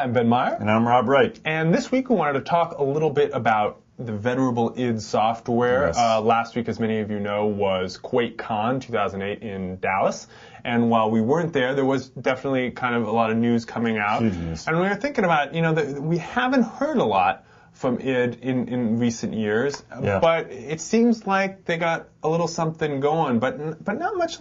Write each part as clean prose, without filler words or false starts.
I'm Ben Meyer. And I'm Rob Wright. And this week we wanted to talk a little bit about the venerable id Software. Yes. Last week, as many of you know, was QuakeCon 2008 in Dallas. And while we weren't there was definitely kind of a lot of news coming out. Huge news. And we were thinking about, we haven't heard a lot from id in recent years, but it seems like they got a little something going, but not much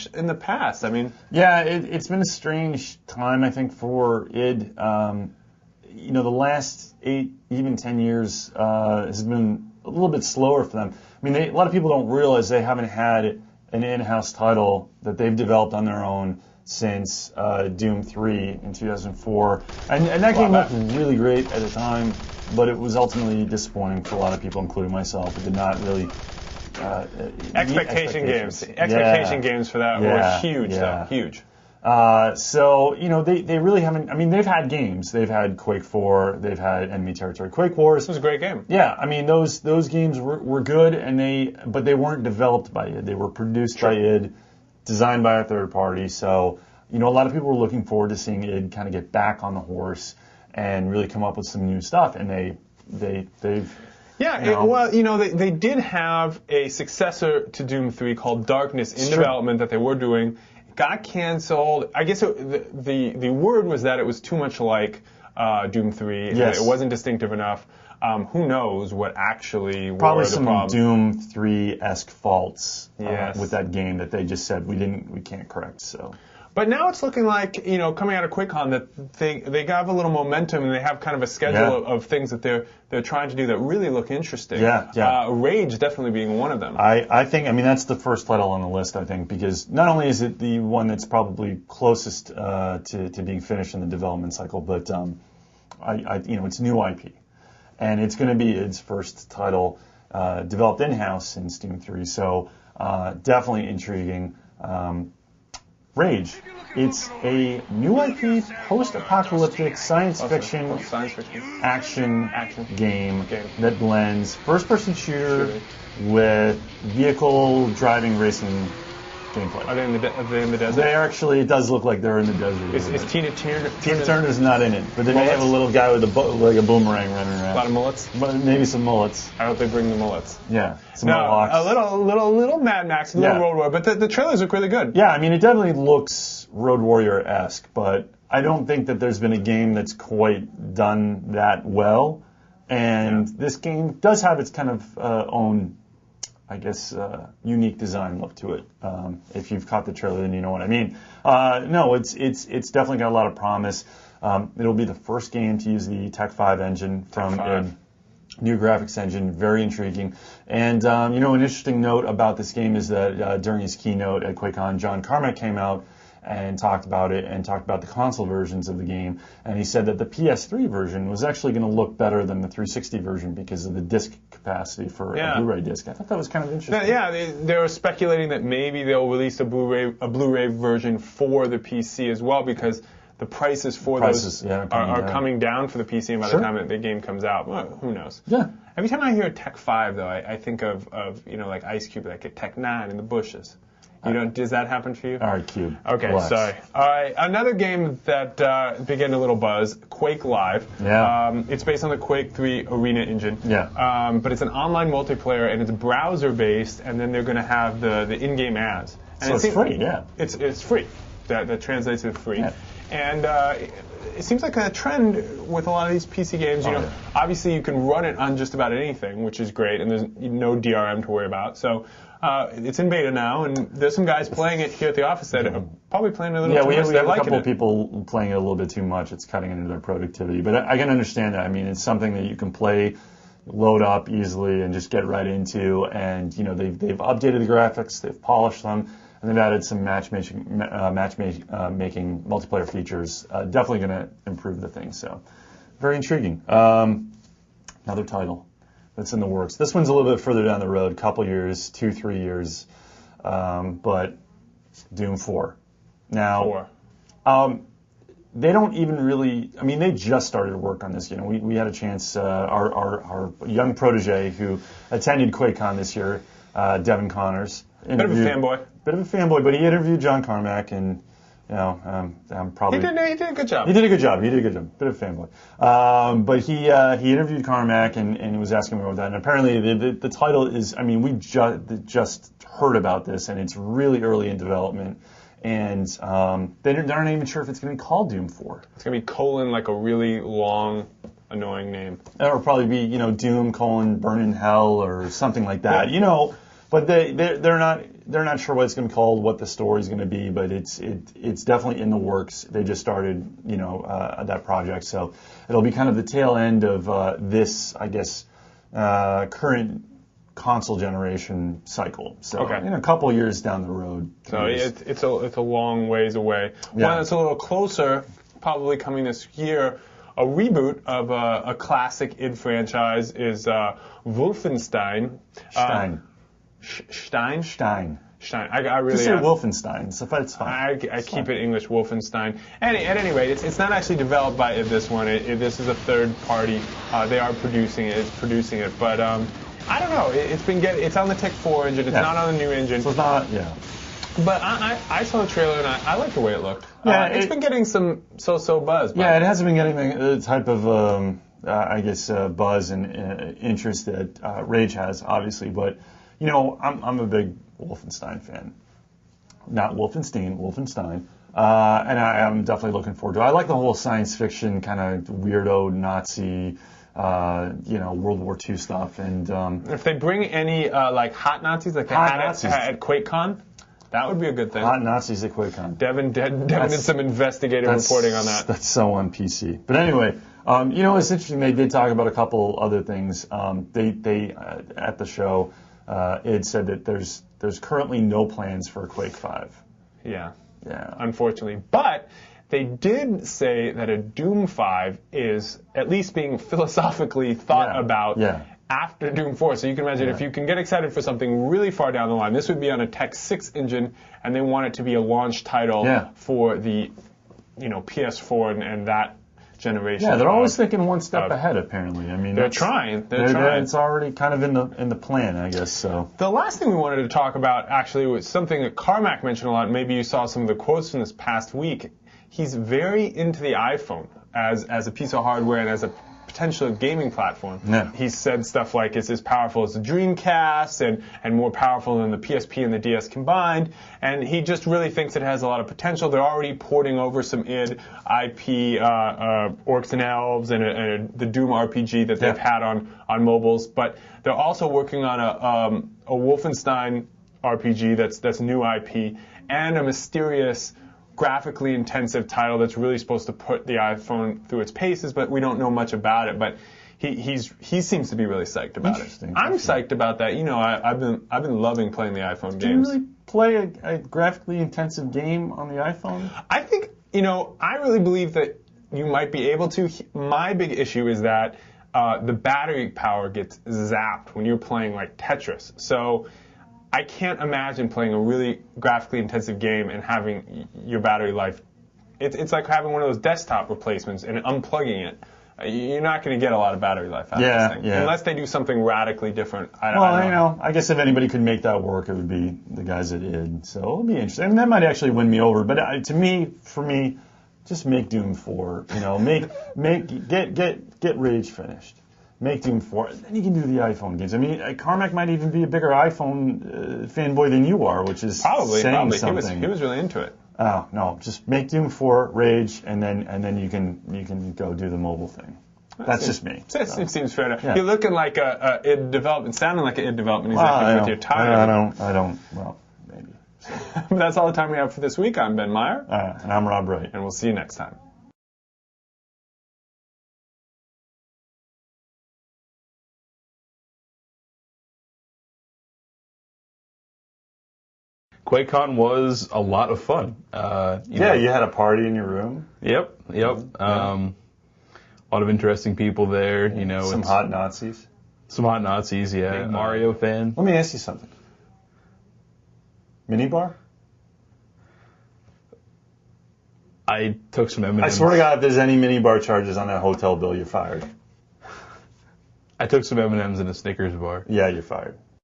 in the past. I mean, it's been a strange time, I think, for id. The last 8, even 10 years has been a little bit slower for them. I mean, a lot of people don't realize they haven't had an in-house title that they've developed on their own since Doom 3 in 2004. And that game looked really great at the time, but it was ultimately disappointing for a lot of people, including myself. It did not really... Expectation games for that were huge, though. Huge. They really haven't... I mean, they've had games. They've had Quake 4. They've had Enemy Territory Quake Wars. This was a great game. Yeah, I mean, those games were good, but they weren't developed by id. They were produced by id, designed by a third party. So, a lot of people were looking forward to seeing id kind of get back on the horse and really come up with some new stuff. And they've... they did have a successor to Doom 3 called Darkness in development that they were doing. It got canceled. I guess the word was that it was too much like Doom 3. Yes. It wasn't distinctive enough. Who knows what actually probably were the some problems. Doom 3-esque faults Yes. with that game that they just said we can't correct. So. But now it's looking like, coming out of QuakeCon, that they have a little momentum and they have kind of a schedule of things that they're trying to do that really look interesting. Rage definitely being one of them. I think that's the first title on the list, I think, because not only is it the one that's probably closest to being finished in the development cycle, but it's new IP. And it's going to be its first title developed in-house since Doom 3, so definitely intriguing. Rage. It's a new IP, post-apocalyptic science fiction action game that blends first-person shooter with vehicle driving racing gameplay. Are they in the desert? They actually, it does look like they're in the desert. Is Tina Turner's not in it, but they may have a little guy with like a boomerang running around. A lot of mullets? Maybe some mullets. I hope they bring the mullets. Yeah, some mohawks. A little Mad Max, a little Road Warrior, but the trailers look really good. Yeah, it definitely looks Road Warrior-esque, but I don't think that there's been a game that's quite done that well. And this game does have its kind of own, I guess, unique design look to it. If you've caught the trailer, then you know what I mean. No, it's definitely got a lot of promise. It'll be the first game to use the Tech 5 engine from a new graphics engine. Very intriguing. And an interesting note about this game is that during his keynote at QuakeCon, John Carmack came out and talked about it and talked about the console versions of the game. And he said that the PS3 version was actually going to look better than the 360 version because of the disc capacity for a Blu-ray disc. I thought that was kind of interesting. They were speculating that maybe they'll release a Blu-ray version for the PC as well because the prices for those are coming down for the PC, and by the time that the game comes out, well, who knows? Yeah. Every time I hear Tech 5, though, I think of like Ice Cube, like a Tech 9 in the bushes. Does that happen for you? All right, Cube. Okay, relax. Sorry. All right, another game that began a little buzz, Quake Live. Yeah. It's based on the Quake 3 Arena engine. Yeah. But it's an online multiplayer, and it's browser-based, and then they're going to have the in-game ads. And so it's free, yeah. It's free. That translates to free. Yeah. And it seems like a trend with a lot of these PC games. Obviously you can run it on just about anything, which is great, and there's no DRM to worry about. So it's in beta now, and there's some guys playing it here at the office that are probably playing it a little too much. Yeah, we have a couple of people playing it a little bit too much. It's cutting into their productivity. But I can understand that. It's something that you can play, load up easily, and just get right into. And, they've updated the graphics, they've polished them, and they've added some matchmaking multiplayer features. Definitely going to improve the thing. So, very intriguing. Another title that's in the works. This one's a little bit further down the road, a couple years, 2-3 years, but Doom 4. Now, they don't even really, they just started work on this. We had a chance, our young protege who attended QuakeCon this year, Devin Connors. Bit of a fanboy. But he interviewed John Carmack, and I'm probably... He did a good job. He did a good job. Bit of fanboy. But he interviewed Carmack and he was asking me about that. And apparently the title is, I mean, we just heard about this and it's really early in development. And they aren't even sure if it's going to be called Doom 4. It's going to be colon, like a really long, annoying name. It'll probably be, Doom, Burn in Hell or something like that, But they're not sure what it's going to be called, what the story's going to be, but it's definitely in the works. They just started, that project, so it'll be kind of the tail end of this, I guess, current console generation cycle. So okay. A couple years down the road. So it's a long ways away. Yeah. One that's a little closer, probably coming this year. A reboot of a classic id franchise is Wolfenstein. Stein. I really just say Wolfenstein. So it's fine. I keep it English Wolfenstein. At any rate, it's not actually developed by this one. This is a third party. They are producing it. It's producing it, but I don't know. It's on the Tech 4 engine. It's not on the new engine. So it's not. Yeah. But I saw the trailer and I like the way it looked. Yeah, it's been getting some so buzz. Yeah, it hasn't been getting the type of buzz and interest that Rage has, obviously. But I'm a big Wolfenstein fan. Not Wolfenstein, Wolfenstein. And I'm definitely looking forward to it. I like the whole science fiction kind of weirdo Nazi, World War II stuff. And if they bring any like hot Nazis like they had at QuakeCon, that would be a good thing. Hot Nazis at QuakeCon. Devin did some investigative reporting on that. That's so on PC. But anyway, it's interesting. They did talk about a couple other things. They at the show, it said that there's currently no plans for a Quake 5. Yeah. Yeah. Unfortunately, but they did say that a Doom 5 is at least being philosophically thought about. Yeah. After Doom 4. So you can imagine if you can get excited for something really far down the line, this would be on a Tech 6 engine, and they want it to be a launch title for the PS4 and that generation. Yeah, they're always thinking one step ahead, apparently. I mean, they're trying. They're trying. It's already kind of in the plan, I guess. So the last thing we wanted to talk about actually was something that Carmack mentioned a lot. Maybe you saw some of the quotes from this past week. He's very into the iPhone as a piece of hardware and as a potential gaming platform. Yeah. He said stuff like it's as powerful as the Dreamcast and more powerful than the PSP and the DS combined. And he just really thinks it has a lot of potential. They're already porting over some id IP, Orcs and Elves and the Doom RPG that they've had on mobiles. But they're also working on a Wolfenstein RPG that's new IP and a mysterious graphically intensive title that's really supposed to put the iPhone through its paces, but we don't know much about it. But he seems to be really psyched about it. I'm psyched about that. I've been loving playing the iPhone games. Do you really play a graphically intensive game on the iPhone? I think I really believe that you might be able to. My big issue is that the battery power gets zapped when you're playing like Tetris. So I can't imagine playing a really graphically intensive game and having your battery life. It's like having one of those desktop replacements and unplugging it. You're not going to get a lot of battery life out of this thing. Yeah. Unless they do something radically different. I guess if anybody could make that work, it would be the guys that did. So it'll be interesting. I mean, that might actually win me over. But for me, just make Doom 4. Get Rage finished. Make Doom 4, then you can do the iPhone games. I mean, Carmack might even be a bigger iPhone fanboy than you are, which is probably something. He was really into it. Oh no, just make Doom 4, Rage, and then you can go do the mobile thing. That's just me. It seems fair enough. Yeah. You're looking like a id development, sounding like an id development executive with your tie. I don't. Well, maybe. But that's all the time we have for this week. I'm Ben Meyer. And I'm Rob Wright. And we'll see you next time. QuakeCon was a lot of fun. You had a party in your room. Yep. A lot of interesting people there. Some hot Nazis. Some hot Nazis. Yeah. Big Mario fan. Let me ask you something. Minibar? I took some M&Ms. I swear to God, if there's any minibar charges on that hotel bill, you're fired. I took some M&Ms in a Snickers bar. Yeah, you're fired.